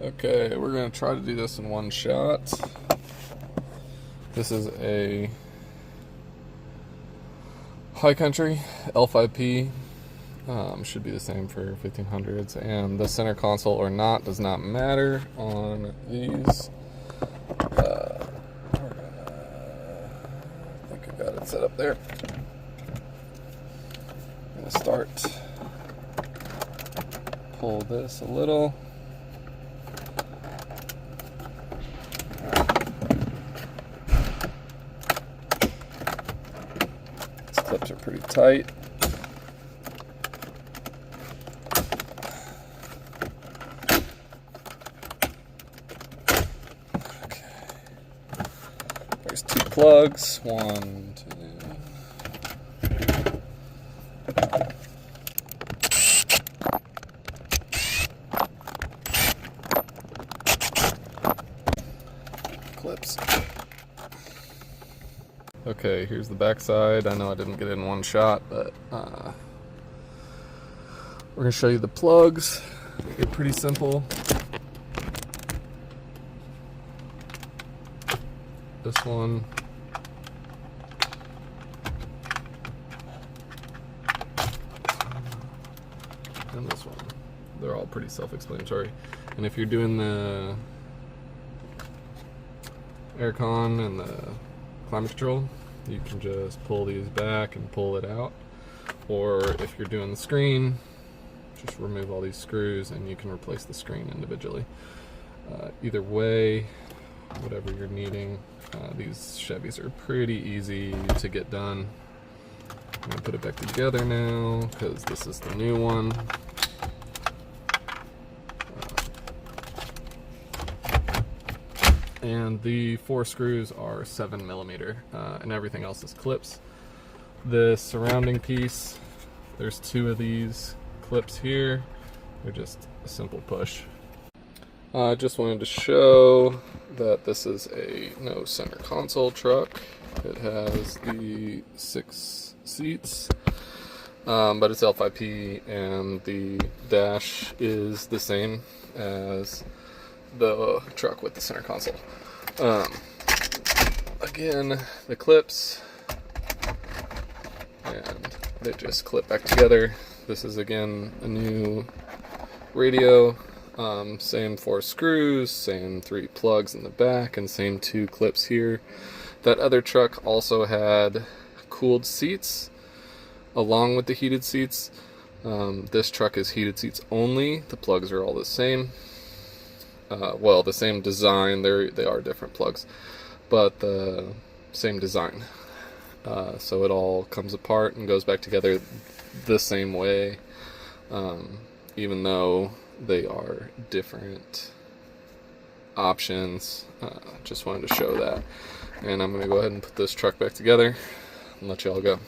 Okay, we're going to try to do this in one shot. This is a high country L5P. Should be the same for 1500s, and the center console or not does not matter on these. I think I got it set up there. I'm going to start, pull this a little. These clips are pretty tight. There's two plugs, one, two. Clips. Okay, here's the back side. I know I didn't get it in one shot, but we're going to show you the plugs. They're pretty simple. This one, and this one. They're all pretty self-explanatory. And if you're doing the aircon and the climate control, you can just pull these back and pull it out. Or if you're doing the screen, just remove all these screws and you can replace the screen individually. Either way, whatever you're needing. These Chevys are pretty easy to get done. I'm going to put it back together now because this is the new one. And the 4 screws are 7mm, and everything else is clips. The surrounding piece, there's 2 of these clips here. They're just a simple push. I just wanted to show that this is a no center console truck. It has the 6 seats, but it's L5P, and the dash is the same as the truck with the center console. Again, the clips, and they just clip back together. This is again a new radio. Same 4 screws, same 3 plugs in the back, and same 2 clips here. That other truck also had cooled seats along with the heated seats. This truck is heated seats only. The plugs are all the same. Well, the same design. They are different plugs, but the same design. So it all comes apart and goes back together the same way, even though they are different options. Just wanted to show that. And I'm going to go ahead and put this truck back together and let y'all go.